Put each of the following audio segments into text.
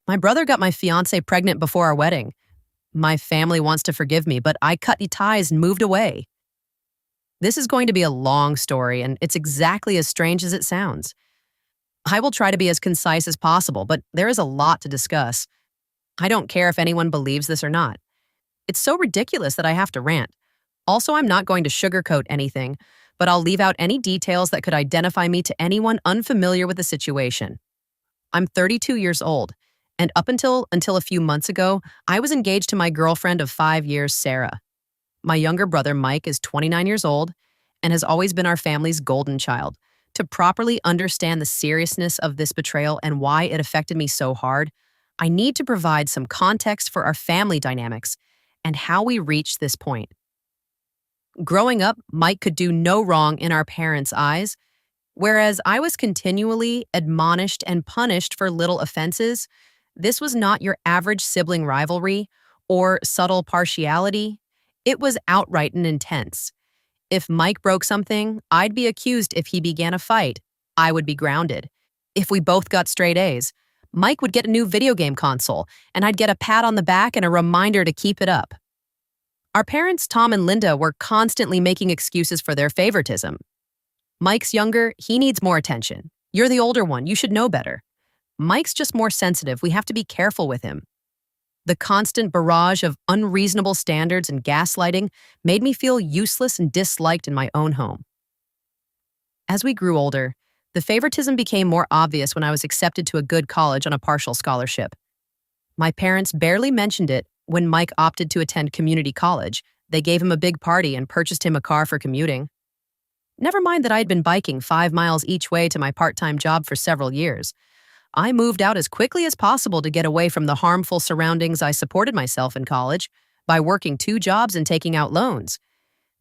My brother got my fiancée pregnant before our wedding. My family wants to forgive me, but I cut ties and moved away. This is going to be a long story, and it's exactly as strange as it sounds. I will try to be as concise as possible, but there is a lot to discuss. I don't care if anyone believes this or not. It's so ridiculous that I have to rant. Also, I'm not going to sugarcoat anything, but I'll leave out any details that could identify me to anyone unfamiliar with the situation. I'm 32 years old, and up until a few months ago, I was engaged to my girlfriend of 5 years, Sarah. My younger brother, Mike, is 29 years old and has always been our family's golden child. To properly understand the seriousness of this betrayal and why it affected me so hard, I need to provide some context for our family dynamics and how we reached this point. Growing up, Mike could do no wrong in our parents' eyes, whereas I was continually admonished and punished for little offenses. This was not your average sibling rivalry or subtle partiality. It was outright and intense. If Mike broke something, I'd be accused. If he began a fight, I would be grounded. If we both got straight A's, Mike would get a new video game console, and I'd get a pat on the back and a reminder to keep it up. Our parents, Tom and Linda, were constantly making excuses for their favoritism. Mike's younger, he needs more attention. You're the older one, you should know better. Mike's just more sensitive, we have to be careful with him. The constant barrage of unreasonable standards and gaslighting made me feel useless and disliked in my own home. As we grew older, the favoritism became more obvious when I was accepted to a good college on a partial scholarship. My parents barely mentioned it when Mike opted to attend community college. They gave him a big party and purchased him a car for commuting. Never mind that I had been biking 5 miles each way to my part-time job for several years. I moved out as quickly as possible to get away from the harmful surroundings. I supported myself in college by working 2 jobs and taking out loans.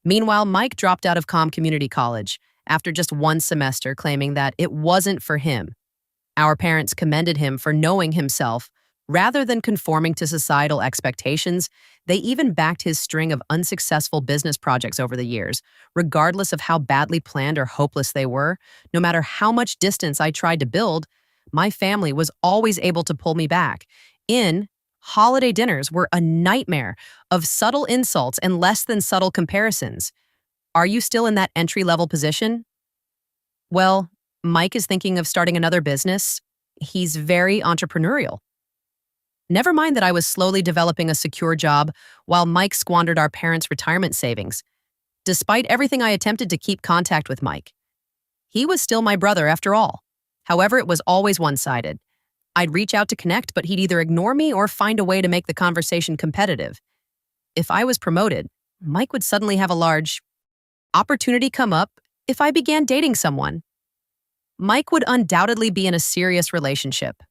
Meanwhile, Mike dropped out of community college after just 1 semester, claiming that it wasn't for him. Our parents commended him for knowing himself. Rather than conforming to societal expectations, they even backed his string of unsuccessful business projects over the years, regardless of how badly planned or hopeless they were. No matter how much distance I tried to build, my family was always able to pull me back. Holiday dinners were a nightmare of subtle insults and less than subtle comparisons. Are you still in that entry-level position? Well, Mike is thinking of starting another business. He's very entrepreneurial. Never mind that I was slowly developing a secure job while Mike squandered our parents' retirement savings. Despite everything, I attempted to keep contact with Mike. He was still my brother after all. However, it was always one-sided. I'd reach out to connect, but he'd either ignore me or find a way to make the conversation competitive. If I was promoted, Mike would suddenly have a large opportunity come up if I began dating someone. Mike would undoubtedly be in a serious relationship.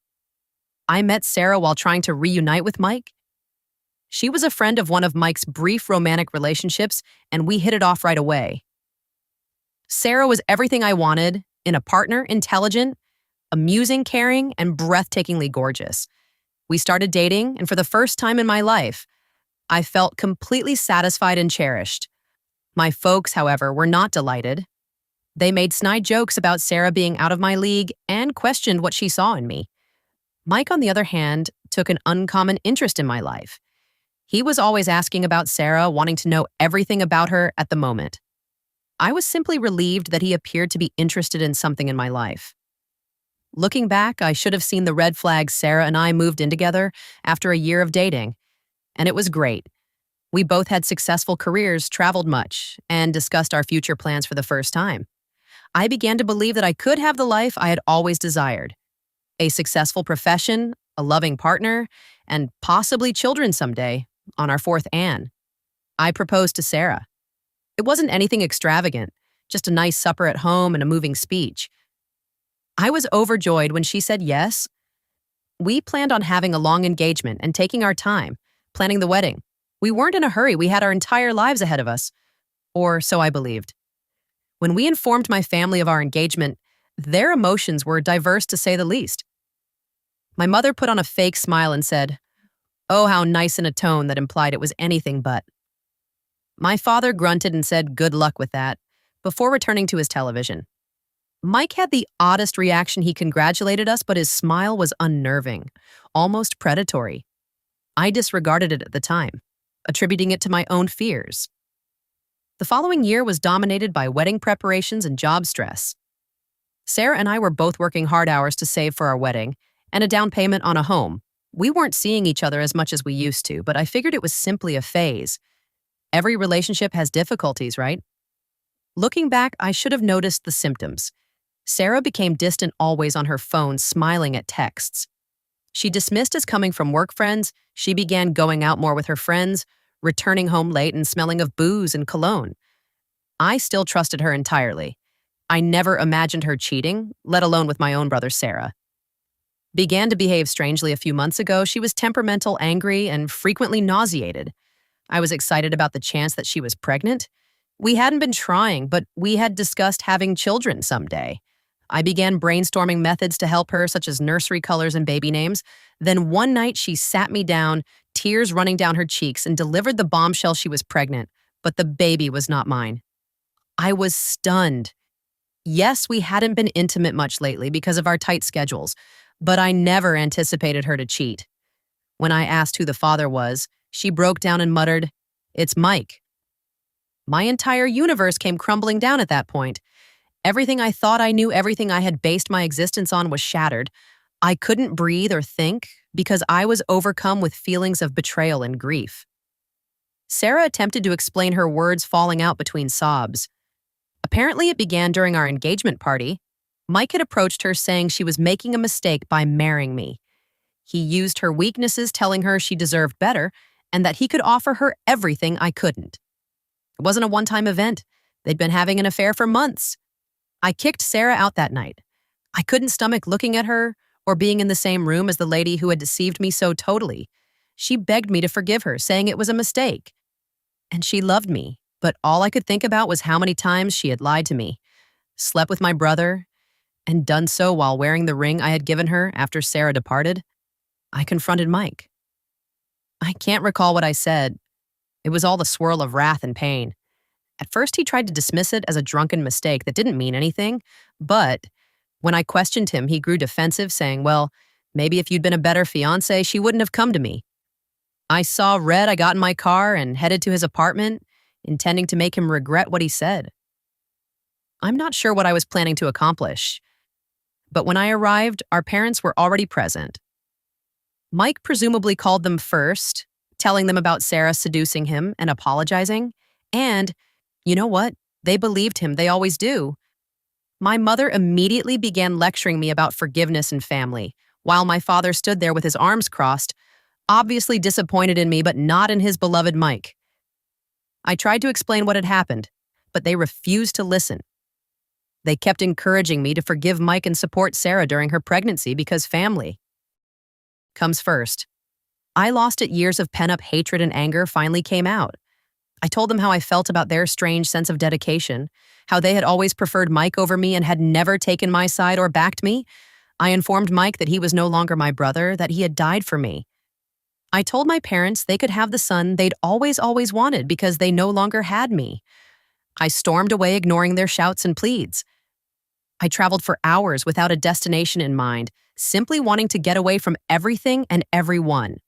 I met Sarah while trying to reunite with Mike. She was a friend of one of Mike's brief romantic relationships, and we hit it off right away. Sarah was everything I wanted in a partner: intelligent, amusing, caring, and breathtakingly gorgeous. We started dating, and for the first time in my life, I felt completely satisfied and cherished. My folks, however, were not delighted. They made snide jokes about Sarah being out of my league and questioned what she saw in me. Mike, on the other hand, took an uncommon interest in my life. He was always asking about Sarah, wanting to know everything about her at the moment. I was simply relieved that he appeared to be interested in something in my life. Looking back, I should have seen the red flags. Sarah and I moved in together after a year of dating, and it was great. We both had successful careers, traveled much, and discussed our future plans for the first time. I began to believe that I could have the life I had always desired: a successful profession, a loving partner, and possibly children someday, on our 4th Anne. I proposed to Sarah. It wasn't anything extravagant, just a nice supper at home and a moving speech. I was overjoyed when she said yes. We planned on having a long engagement and taking our time, planning the wedding. We weren't in a hurry, we had our entire lives ahead of us. Or so I believed. When we informed my family of our engagement, their emotions were diverse to say the least. My mother put on a fake smile and said, "Oh, how nice," in a tone that implied it was anything but. My father grunted and said good luck with that, before returning to his television. Mike had the oddest reaction. He congratulated us, but his smile was unnerving, almost predatory. I disregarded it at the time, attributing it to my own fears. The following year was dominated by wedding preparations and job stress. Sarah and I were both working hard hours to save for our wedding and a down payment on a home. We weren't seeing each other as much as we used to, but I figured it was simply a phase. Every relationship has difficulties, right? Looking back, I should have noticed the symptoms. Sarah became distant, always on her phone, smiling at texts. She dismissed as coming from work friends. She began going out more with her friends, returning home late and smelling of booze and cologne. I still trusted her entirely. I never imagined her cheating, let alone with my own brother Sarah. Began to behave strangely a few months ago. She was temperamental, angry, and frequently nauseated. I was excited about the chance that she was pregnant. We hadn't been trying, but we had discussed having children someday. I began brainstorming methods to help her, such as nursery colors and baby names. Then one night she sat me down, tears running down her cheeks, and delivered the bombshell she was pregnant, but the baby was not mine. I was stunned. Yes, we hadn't been intimate much lately because of our tight schedules, but I never anticipated her to cheat. When I asked who the father was, she broke down and muttered, "It's Mike." My entire universe came crumbling down at that point. Everything I thought I knew, everything I had based my existence on was shattered. I couldn't breathe or think because I was overcome with feelings of betrayal and grief. Sarah attempted to explain, her words falling out between sobs. Apparently, it began during our engagement party. Mike had approached her saying she was making a mistake by marrying me. He used her weaknesses, telling her she deserved better and that he could offer her everything I couldn't. It wasn't a one-time event. They'd been having an affair for months. I kicked Sarah out that night. I couldn't stomach looking at her or being in the same room as the lady who had deceived me so totally. She begged me to forgive her, saying it was a mistake. And she loved me, but all I could think about was how many times she had lied to me, slept with my brother, and done so while wearing the ring I had given her after Sarah departed. I confronted Mike. I can't recall what I said. It was all the swirl of wrath and pain. At first, he tried to dismiss it as a drunken mistake that didn't mean anything, but when I questioned him, he grew defensive, saying, "Well, maybe if you'd been a better fiancé, she wouldn't have come to me." I saw red. I got in my car and headed to his apartment, intending to make him regret what he said. I'm not sure what I was planning to accomplish, but when I arrived, our parents were already present. Mike presumably called them first, telling them about Sarah seducing him and apologizing, and you know what? They believed him. They always do. My mother immediately began lecturing me about forgiveness and family, while my father stood there with his arms crossed, obviously disappointed in me, but not in his beloved Mike. I tried to explain what had happened, but they refused to listen. They kept encouraging me to forgive Mike and support Sarah during her pregnancy because family comes first. I lost it. Years of pent-up hatred and anger finally came out. I told them how I felt about their strange sense of dedication, how they had always preferred Mike over me and had never taken my side or backed me. I informed Mike that he was no longer my brother, that he had died for me. I told my parents they could have the son they'd always wanted because they no longer had me. I stormed away, ignoring their shouts and pleads. I traveled for hours without a destination in mind, simply wanting to get away from everything and everyone.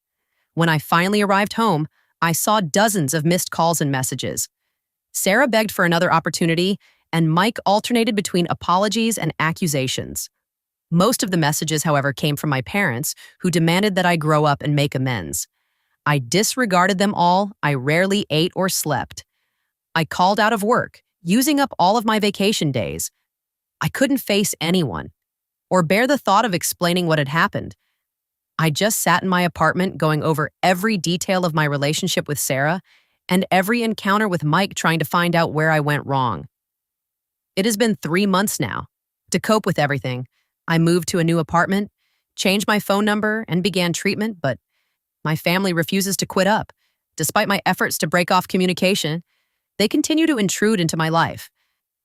When I finally arrived home, I saw dozens of missed calls and messages. Sarah begged for another opportunity, and Mike alternated between apologies and accusations. Most of the messages, however, came from my parents, who demanded that I grow up and make amends. I disregarded them all. I rarely ate or slept. I called out of work, using up all of my vacation days. I couldn't face anyone or bear the thought of explaining what had happened. I just sat in my apartment going over every detail of my relationship with Sarah and every encounter with Mike, trying to find out where I went wrong. It has been 3 months now. To cope with everything, I moved to a new apartment, changed my phone number, and began treatment, but my family refuses to quit up. Despite my efforts to break off communication, they continue to intrude into my life.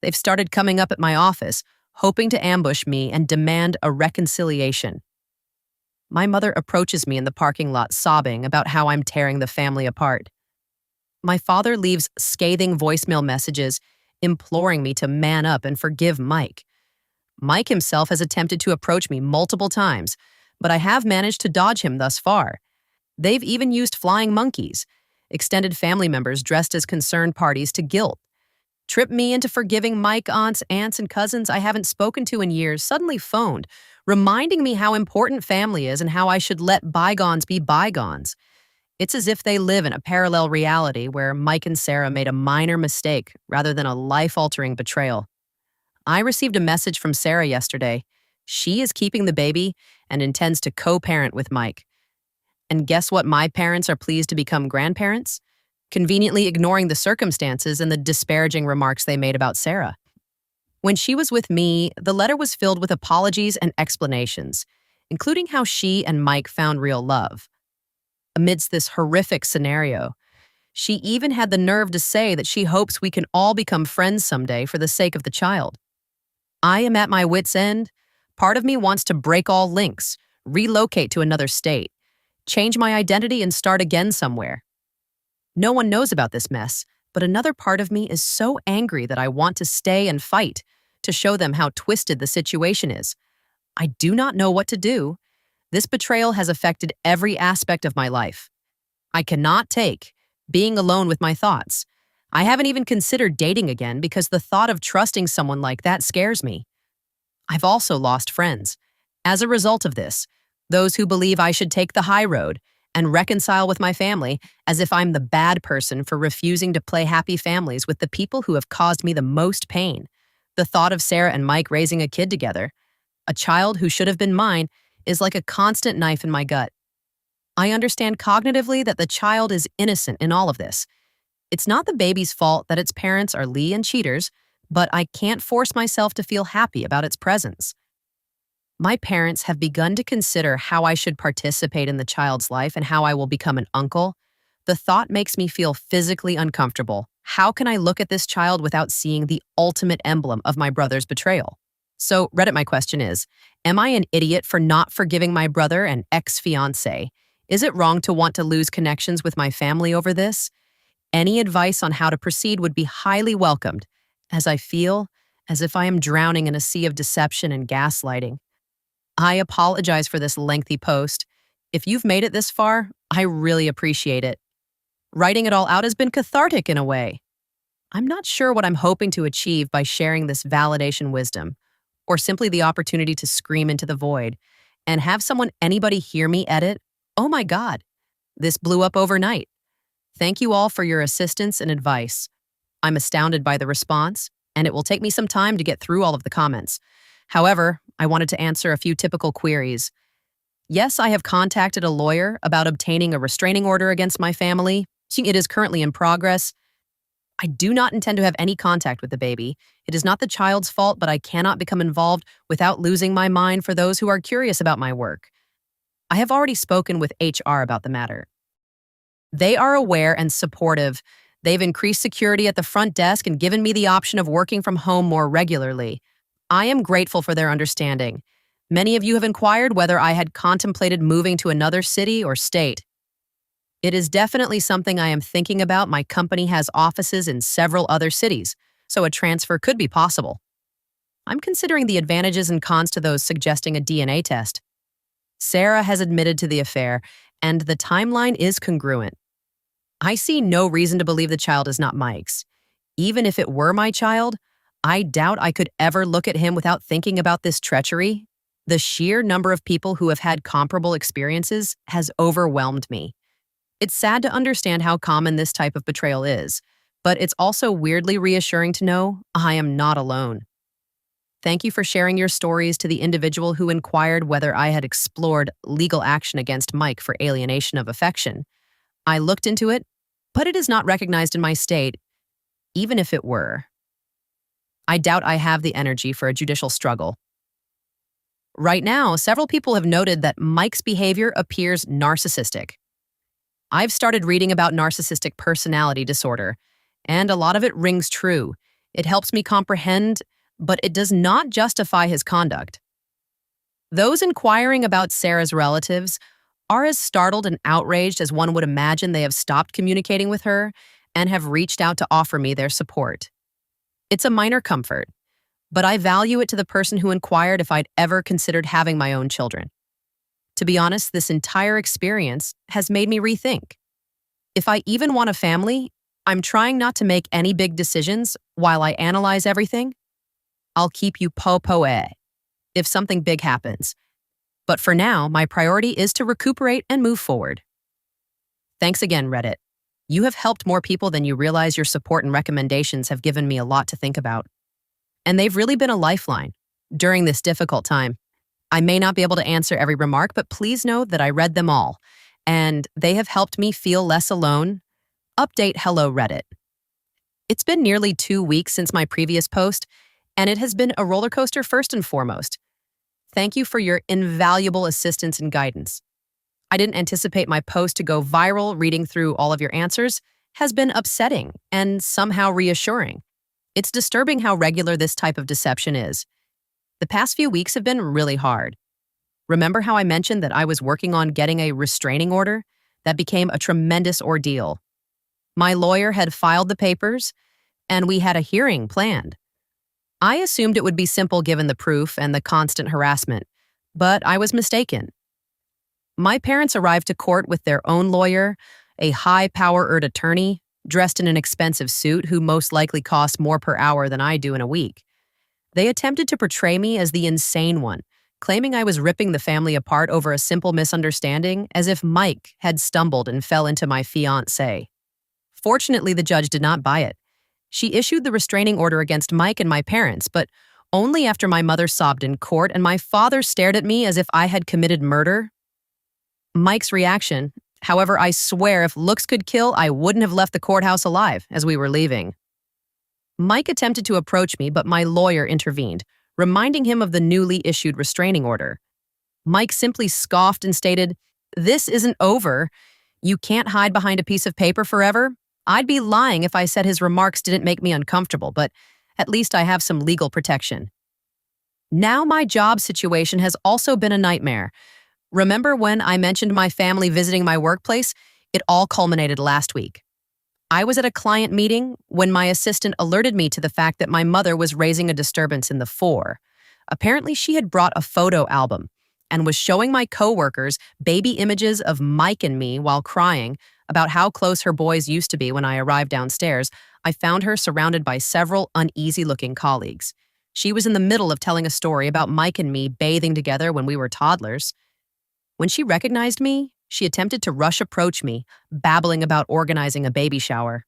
They've started coming up at my office, hoping to ambush me and demand a reconciliation. My mother approaches me in the parking lot, sobbing about how I'm tearing the family apart. My father leaves scathing voicemail messages imploring me to man up and forgive Mike. Mike himself has attempted to approach me multiple times, but I have managed to dodge him thus far. They've even used flying monkeys, extended family members dressed as concerned parties to guilt, tripped me into forgiving Mike aunts, and cousins I haven't spoken to in years suddenly phoned, reminding me how important family is and how I should let bygones be bygones. It's as if they live in a parallel reality where Mike and Sarah made a minor mistake rather than a life-altering betrayal. I received a message from Sarah yesterday. She is keeping the baby and intends to co-parent with Mike. And guess what? My parents are pleased to become grandparents, conveniently ignoring the circumstances and the disparaging remarks they made about Sarah. When she was with me, the letter was filled with apologies and explanations, including how she and Mike found real love. Amidst this horrific scenario, she even had the nerve to say that she hopes we can all become friends someday for the sake of the child. I am at my wit's end. Part of me wants to break all links, relocate to another state, change my identity and start again somewhere. No one knows about this mess, but another part of me is so angry that I want to stay and fight to show them how twisted the situation is. I do not know what to do. This betrayal has affected every aspect of my life. I cannot take being alone with my thoughts. I haven't even considered dating again because the thought of trusting someone like that scares me. I've also lost friends. As a result of this, those who believe I should take the high road and reconcile with my family as if I'm the bad person for refusing to play happy families with the people who have caused me the most pain. The thought of Sarah and Mike raising a kid together, a child who should have been mine, is like a constant knife in my gut. I understand cognitively that the child is innocent in all of this. It's not the baby's fault that its parents are Lee and cheaters, but I can't force myself to feel happy about its presence. My parents have begun to consider how I should participate in the child's life and how I will become an uncle. The thought makes me feel physically uncomfortable. How can I look at this child without seeing the ultimate emblem of my brother's betrayal? So, Reddit, my question is, am I an idiot for not forgiving my brother and ex-fiancé? Is it wrong to want to lose connections with my family over this? Any advice on how to proceed would be highly welcomed, as I feel as if I am drowning in a sea of deception and gaslighting. I apologize for this lengthy post. If you've made it this far, I really appreciate it. Writing it all out has been cathartic in a way. I'm not sure what I'm hoping to achieve by sharing this validation wisdom, or simply the opportunity to scream into the void and have anybody hear me edit. Oh my God, this blew up overnight. Thank you all for your assistance and advice. I'm astounded by the response, and it will take me some time to get through all of the comments. However, I wanted to answer a few typical queries. Yes, I have contacted a lawyer about obtaining a restraining order against my family. It is currently in progress. I do not intend to have any contact with the baby. It is not the child's fault, but I cannot become involved without losing my mind for those who are curious about my work. I have already spoken with HR about the matter. They are aware and supportive. They've increased security at the front desk and given me the option of working from home more regularly. I am grateful for their understanding. Many of you have inquired whether I had contemplated moving to another city or state. It is definitely something I am thinking about. My company has offices in several other cities, so a transfer could be possible. I'm considering the advantages and cons to those suggesting a DNA test. Sarah has admitted to the affair, and the timeline is congruent. I see no reason to believe the child is not Mike's. Even if it were my child, I doubt I could ever look at him without thinking about this treachery. The sheer number of people who have had comparable experiences has overwhelmed me. It's sad to understand how common this type of betrayal is, but it's also weirdly reassuring to know I am not alone. Thank you for sharing your stories to the individual who inquired whether I had explored legal action against Mike for alienation of affection. I looked into it, but it is not recognized in my state, even if it were. I doubt I have the energy for a judicial struggle. Right now, several people have noted that Mike's behavior appears narcissistic. I've started reading about narcissistic personality disorder, and a lot of it rings true. It helps me comprehend, but it does not justify his conduct. Those inquiring about Sarah's relatives are as startled and outraged as one would imagine. They have stopped communicating with her and have reached out to offer me their support. It's a minor comfort. but I value it to the person who inquired if I'd ever considered having my own children. To be honest, this entire experience has made me rethink. If I even want a family, I'm trying not to make any big decisions while I analyze everything. I'll keep you po-po-e if something big happens. But for now, my priority is to recuperate and move forward. Thanks again, Reddit. You have helped more people than you realize. Your support and recommendations have given me a lot to think about. And they've really been a lifeline during this difficult time. I may not be able to answer every remark, but please know that I read them all, and they have helped me feel less alone. Update Hello Reddit. It's been nearly 2 weeks since my previous post, and it has been a roller coaster first and foremost. Thank you for your invaluable assistance and guidance. I didn't anticipate my post to go viral. Reading through all of your answers has been upsetting and somehow reassuring. It's disturbing how regular this type of deception is. The past few weeks have been really hard. Remember how I mentioned that I was working on getting a restraining order? That became a tremendous ordeal. My lawyer had filed the papers, and we had a hearing planned. I assumed it would be simple given the proof and the constant harassment, but I was mistaken. My parents arrived to court with their own lawyer, a high-powered attorney, dressed in an expensive suit who most likely costs more per hour than I do in a week. They attempted to portray me as the insane one, claiming I was ripping the family apart over a simple misunderstanding, as if Mike had stumbled and fell into my fiancée. Fortunately, the judge did not buy it. She issued the restraining order against Mike and my parents, but only after my mother sobbed in court and my father stared at me as if I had committed murder. Mike's reaction, however, I swear if looks could kill, I wouldn't have left the courthouse alive as we were leaving. Mike attempted to approach me, but my lawyer intervened, reminding him of the newly issued restraining order. Mike simply scoffed and stated, "This isn't over. You can't hide behind a piece of paper forever." I'd be lying if I said his remarks didn't make me uncomfortable, but at least I have some legal protection. Now my job situation has also been a nightmare. Remember when I mentioned my family visiting my workplace? It all culminated last week. I was at a client meeting when my assistant alerted me to the fact that my mother was raising a disturbance in the fore. Apparently, she had brought a photo album and was showing my coworkers baby images of Mike and me while crying about how close her boys used to be. When I arrived downstairs, I found her surrounded by several uneasy-looking colleagues. She was in the middle of telling a story about Mike and me bathing together when we were toddlers. When she recognized me, she attempted to approach me, babbling about organizing a baby shower.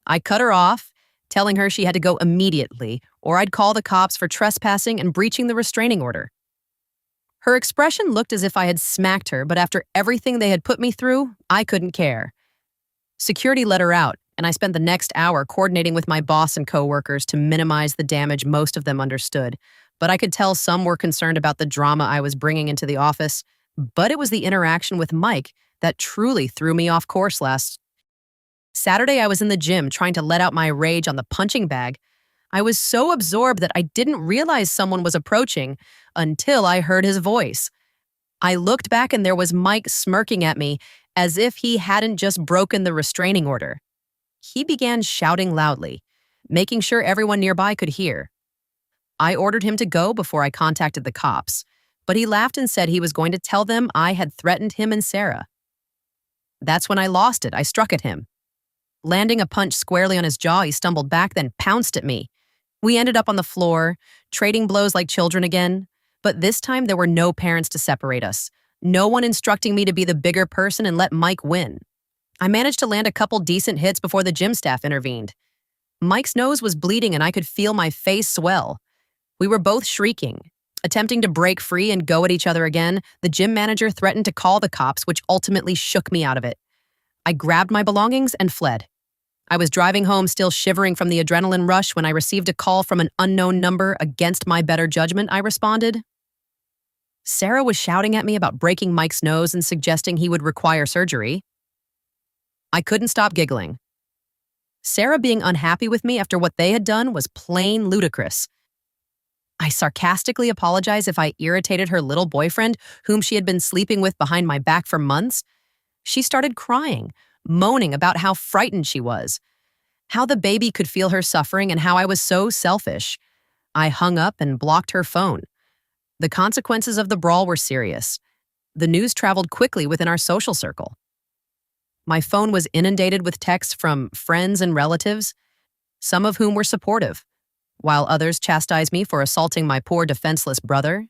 I cut her off, telling her she had to go immediately, or I'd call the cops for trespassing and breaching the restraining order. Her expression looked as if I had smacked her, but after everything they had put me through, I couldn't care. Security let her out, and I spent the next hour coordinating with my boss and coworkers to minimize the damage. Most of them understood, but I could tell some were concerned about the drama I was bringing into the office. But it was the interaction with Mike that truly threw me off course last Saturday. I was in the gym trying to let out my rage on the punching bag. I was so absorbed that I didn't realize someone was approaching until I heard his voice. I looked back and there was Mike smirking at me as if he hadn't just broken the restraining order. He began shouting loudly, making sure everyone nearby could hear. I ordered him to go before I contacted the cops, but he laughed and said he was going to tell them I had threatened him and Sarah. That's when I lost it. I struck at him. Landing a punch squarely on his jaw, he stumbled back, then pounced at me. We ended up on the floor, trading blows like children again, but this time there were no parents to separate us. No one instructing me to be the bigger person and let Mike win. I managed to land a couple decent hits before the gym staff intervened. Mike's nose was bleeding and I could feel my face swell. We were both shrieking, attempting to break free and go at each other again. The gym manager threatened to call the cops, which ultimately shook me out of it. I grabbed my belongings and fled. I was driving home still shivering from the adrenaline rush when I received a call from an unknown number. Against my better judgment, I responded. Sarah was shouting at me about breaking Mike's nose and suggesting he would require surgery. I couldn't stop giggling. Sarah being unhappy with me after what they had done was plain ludicrous. I sarcastically apologized if I irritated her little boyfriend, whom she had been sleeping with behind my back for months. She started crying, moaning about how frightened she was, how the baby could feel her suffering, and how I was so selfish. I hung up and blocked her phone. The consequences of the brawl were serious. The news traveled quickly within our social circle. My phone was inundated with texts from friends and relatives, some of whom were supportive, while others chastised me for assaulting my poor defenseless brother.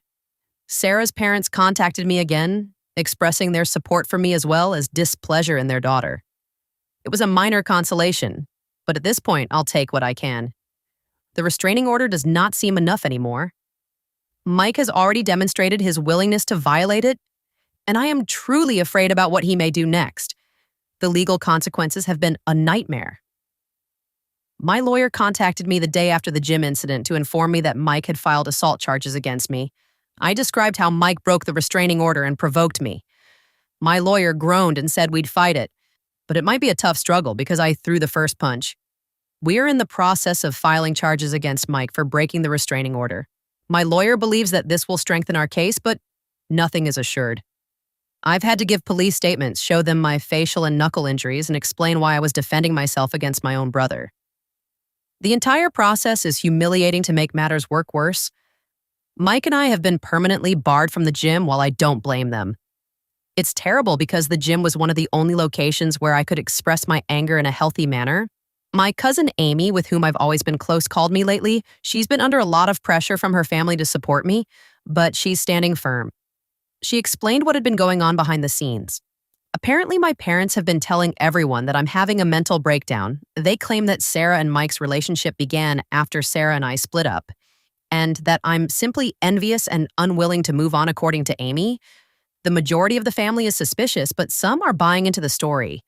Sarah's parents contacted me again, expressing their support for me as well as displeasure in their daughter. It was a minor consolation, but at this point, I'll take what I can. The restraining order does not seem enough anymore. Mike has already demonstrated his willingness to violate it, and I am truly afraid about what he may do next. The legal consequences have been a nightmare. My lawyer contacted me the day after the gym incident to inform me that Mike had filed assault charges against me. I described how Mike broke the restraining order and provoked me. My lawyer groaned and said we'd fight it, but it might be a tough struggle because I threw the first punch. We are in the process of filing charges against Mike for breaking the restraining order. My lawyer believes that this will strengthen our case, but nothing is assured. I've had to give police statements, show them my facial and knuckle injuries, and explain why I was defending myself against my own brother. The entire process is humiliating to make matters work worse. Mike and I have been permanently barred from the gym while I don't blame them. It's terrible because the gym was one of the only locations where I could express my anger in a healthy manner. My cousin Amy, with whom I've always been close, called me lately. She's been under a lot of pressure from her family to support me, but she's standing firm. She explained what had been going on behind the scenes. Apparently, my parents have been telling everyone that I'm having a mental breakdown. They claim that Sarah and Mike's relationship began after Sarah and I split up, and that I'm simply envious and unwilling to move on, according to Amy. The majority of the family is suspicious, but some are buying into the story.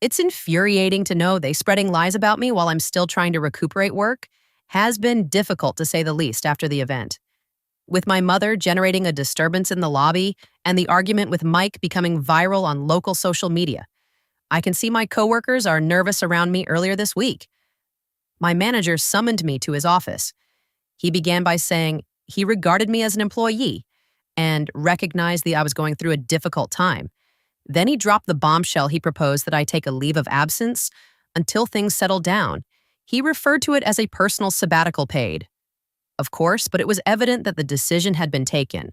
It's infuriating to know they spreading lies about me while I'm still trying to recuperate work has been difficult, to say the least, after the event. With my mother generating a disturbance in the lobby and the argument with Mike becoming viral on local social media, I can see my coworkers are nervous around me earlier this week. My manager summoned me to his office. He began by saying he regarded me as an employee and recognized that I was going through a difficult time. Then he dropped the bombshell he proposed that I take a leave of absence until things settled down. He referred to it as a personal sabbatical paid. Of course, but it was evident that the decision had been taken.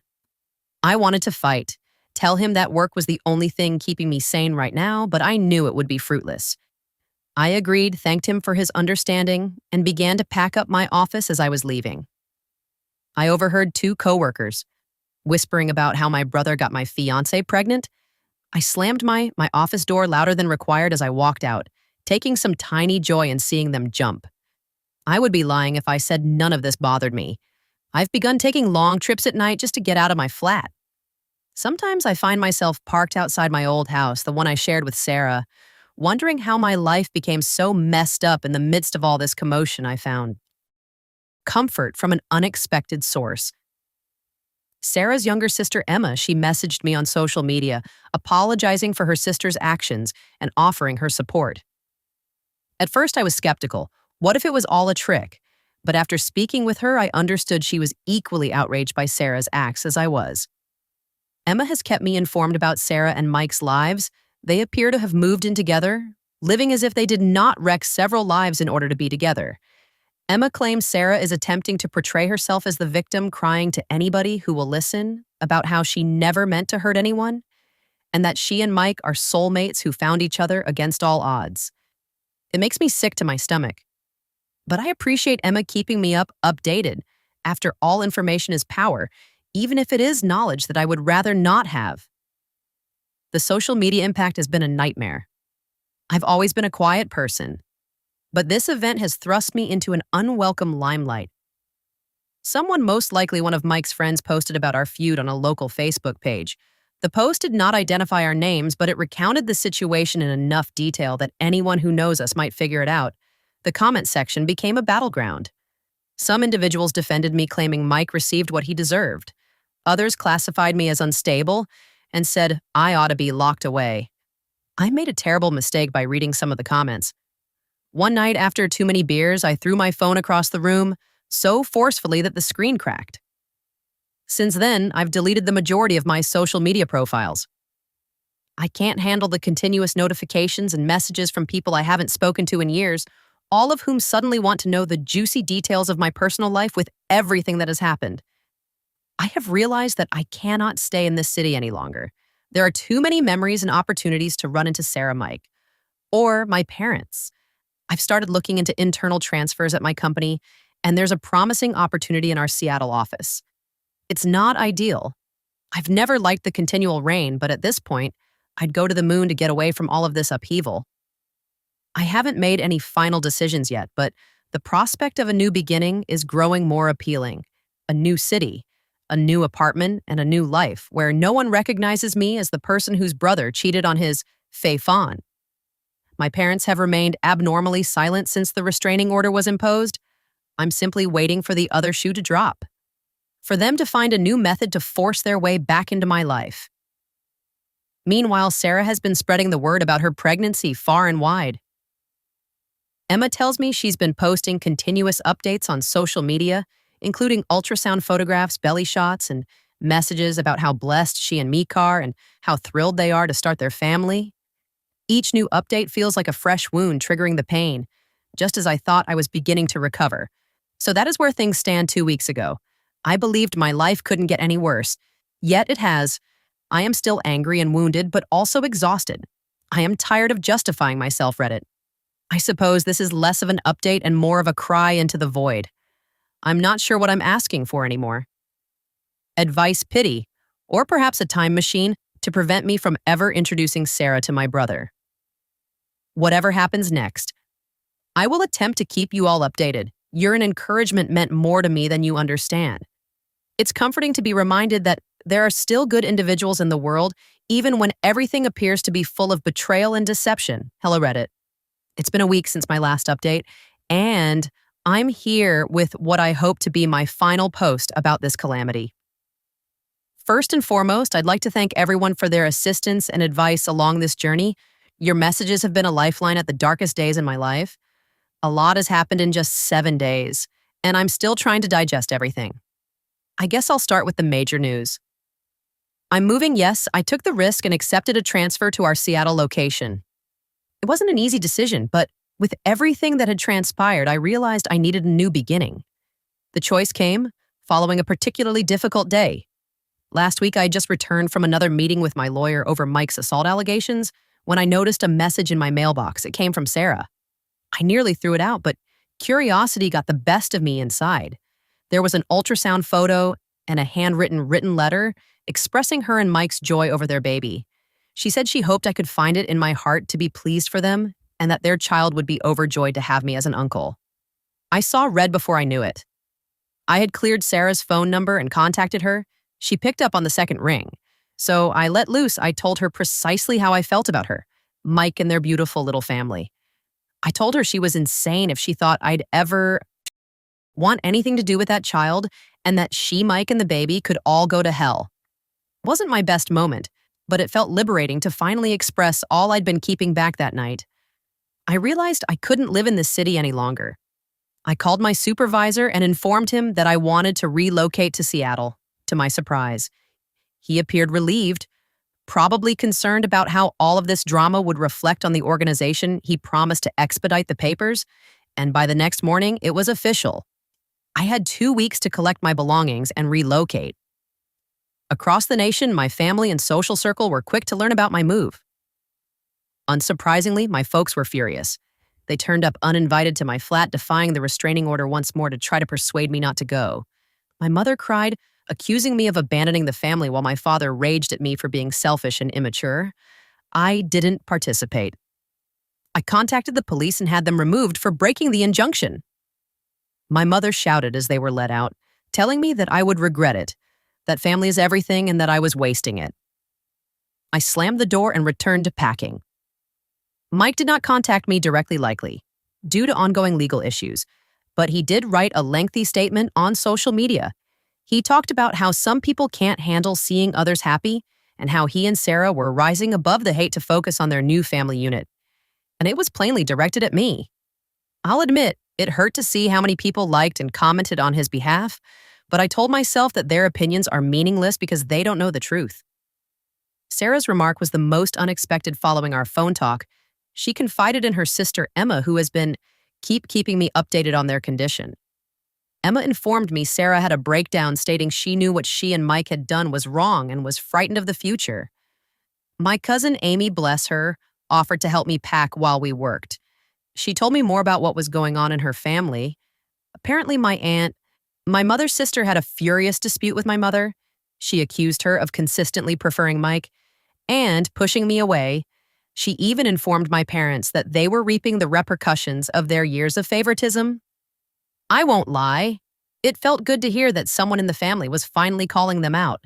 I wanted to fight, tell him that work was the only thing keeping me sane right now, but I knew it would be fruitless. I agreed, thanked him for his understanding, and began to pack up my office as I was leaving. I overheard two coworkers whispering about how my brother got my fiancée pregnant. I slammed my office door louder than required as I walked out, taking some tiny joy in seeing them jump. I would be lying if I said none of this bothered me. I've begun taking long trips at night just to get out of my flat. Sometimes I find myself parked outside my old house, the one I shared with Sarah, wondering how my life became so messed up in the midst of all this commotion. I found comfort from an unexpected source. Sarah's younger sister, Emma, she messaged me on social media, apologizing for her sister's actions and offering her support. At first, I was skeptical. What if it was all a trick? But after speaking with her, I understood she was equally outraged by Sarah's acts as I was. Emma has kept me informed about Sarah and Mike's lives. They appear to have moved in together, living as if they did not wreck several lives in order to be together. Emma claims Sarah is attempting to portray herself as the victim, crying to anybody who will listen about how she never meant to hurt anyone, and that she and Mike are soulmates who found each other against all odds. It makes me sick to my stomach. But I appreciate Emma keeping me updated. After all, information is power, even if it is knowledge that I would rather not have. The social media impact has been a nightmare. I've always been a quiet person, but this event has thrust me into an unwelcome limelight. Someone, most likely one of Mike's friends, posted about our feud on a local Facebook page. The post did not identify our names, but it recounted the situation in enough detail that anyone who knows us might figure it out. The comment section became a battleground. Some individuals defended me, claiming Mike received what he deserved. Others classified me as unstable and said I ought to be locked away. I made a terrible mistake by reading some of the comments. One night after too many beers, I threw my phone across the room so forcefully that the screen cracked. Since then, I've deleted the majority of my social media profiles. I can't handle the continuous notifications and messages from people I haven't spoken to in years, all of whom suddenly want to know the juicy details of my personal life with everything that has happened. I have realized that I cannot stay in this city any longer. There are too many memories and opportunities to run into Sarah Mike or my parents. I've started looking into internal transfers at my company, and there's a promising opportunity in our Seattle office. It's not ideal. I've never liked the continual rain, but at this point, I'd go to the moon to get away from all of this upheaval. I haven't made any final decisions yet, but the prospect of a new beginning is growing more appealing. A new city, a new apartment, and a new life where no one recognizes me as the person whose brother cheated on his Fei Fan. My parents have remained abnormally silent since the restraining order was imposed. I'm simply waiting for the other shoe to drop, for them to find a new method to force their way back into my life. Meanwhile, Sarah has been spreading the word about her pregnancy far and wide. Emma tells me she's been posting continuous updates on social media, including ultrasound photographs, belly shots, and messages about how blessed she and Meek are and how thrilled they are to start their family. Each new update feels like a fresh wound triggering the pain, just as I thought I was beginning to recover. So that is where things stand 2 weeks ago. I believed my life couldn't get any worse, yet it has. I am still angry and wounded, but also exhausted. I am tired of justifying myself, Reddit. I suppose this is less of an update and more of a cry into the void. I'm not sure what I'm asking for anymore. Advice, pity, or perhaps a time machine to prevent me from ever introducing Sarah to my brother. Whatever happens next, I will attempt to keep you all updated. Your encouragement meant more to me than you understand. It's comforting to be reminded that there are still good individuals in the world, even when everything appears to be full of betrayal and deception. Hello, Reddit. It's been a week since my last update, and I'm here with what I hope to be my final post about this calamity. First and foremost, I'd like to thank everyone for their assistance and advice along this journey. Your messages have been a lifeline at the darkest days in my life. A lot has happened in just 7 days, and I'm still trying to digest everything. I guess I'll start with the major news. I'm moving, yes, I took the risk and accepted a transfer to our Seattle location. It wasn't an easy decision, but with everything that had transpired, I realized I needed a new beginning. The choice came following a particularly difficult day. Last week, I had just returned from another meeting with my lawyer over Mike's assault allegations when I noticed a message in my mailbox. It came from Sarah. I nearly threw it out, but curiosity got the best of me inside. There was an ultrasound photo and a handwritten written letter expressing her and Mike's joy over their baby. She said she hoped I could find it in my heart to be pleased for them and that their child would be overjoyed to have me as an uncle. I saw red before I knew it. I had cleared Sarah's phone number and contacted her. She picked up on the second ring. So I let loose. I told her precisely how I felt about her, Mike and their beautiful little family. I told her she was insane if she thought I'd ever want anything to do with that child and that she, Mike, and the baby could all go to hell. It wasn't my best moment, but it felt liberating to finally express all I'd been keeping back that night. I realized I couldn't live in this city any longer. I called my supervisor and informed him that I wanted to relocate to Seattle. To my surprise, he appeared relieved, probably concerned about how all of this drama would reflect on the organization he promised to expedite the papers, and by the next morning, it was official. I had 2 weeks to collect my belongings and relocate. Across the nation, my family and social circle were quick to learn about my move. Unsurprisingly, my folks were furious. They turned up uninvited to my flat, defying the restraining order once more to try to persuade me not to go. My mother cried, accusing me of abandoning the family while my father raged at me for being selfish and immature. I didn't participate. I contacted the police and had them removed for breaking the injunction. My mother shouted as they were let out, telling me that I would regret it, that family is everything and that I was wasting it. I slammed the door and returned to packing. Mike did not contact me directly, likely, due to ongoing legal issues, but he did write a lengthy statement on social media. He talked about how some people can't handle seeing others happy and how he and Sarah were rising above the hate to focus on their new family unit. And it was plainly directed at me. I'll admit, it hurt to see how many people liked and commented on his behalf, but I told myself that their opinions are meaningless because they don't know the truth. Sarah's remark was the most unexpected following our phone talk. She confided in her sister Emma, who has been keep keeping me updated on their condition. Emma informed me Sarah had a breakdown stating she knew what she and Mike had done was wrong and was frightened of the future. My cousin Amy, bless her, offered to help me pack while we worked. She told me more about what was going on in her family. Apparently, my mother's sister had a furious dispute with my mother. She accused her of consistently preferring Mike and pushing me away. She even informed my parents that they were reaping the repercussions of their years of favoritism. I won't lie. It felt good to hear that someone in the family was finally calling them out.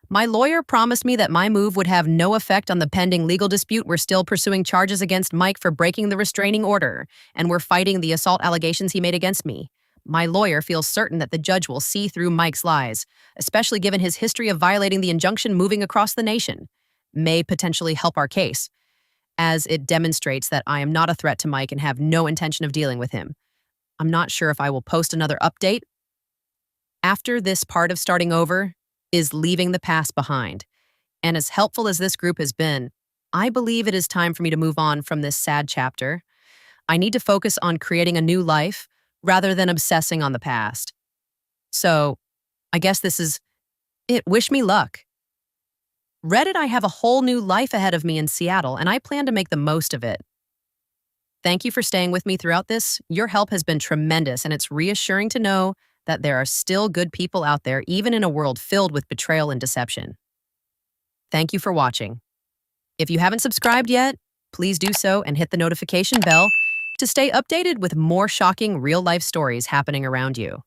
My lawyer promised me that my move would have no effect on the pending legal dispute. We're still pursuing charges against Mike for breaking the restraining order, and we're fighting the assault allegations he made against me. My lawyer feels certain that the judge will see through Mike's lies, especially given his history of violating the injunction moving across the nation. May potentially help our case, as it demonstrates that I am not a threat to Mike and have no intention of dealing with him. I'm not sure if I will post another update. After this part of starting over is leaving the past behind. And as helpful as this group has been, I believe it is time for me to move on from this sad chapter. I need to focus on creating a new life rather than obsessing on the past. So, I guess this is it. Wish me luck. Reddit, I have a whole new life ahead of me in Seattle, and I plan to make the most of it. Thank you for staying with me throughout this. Your help has been tremendous, and it's reassuring to know that there are still good people out there, even in a world filled with betrayal and deception. Thank you for watching. If you haven't subscribed yet, please do so and hit the notification bell to stay updated with more shocking real-life stories happening around you.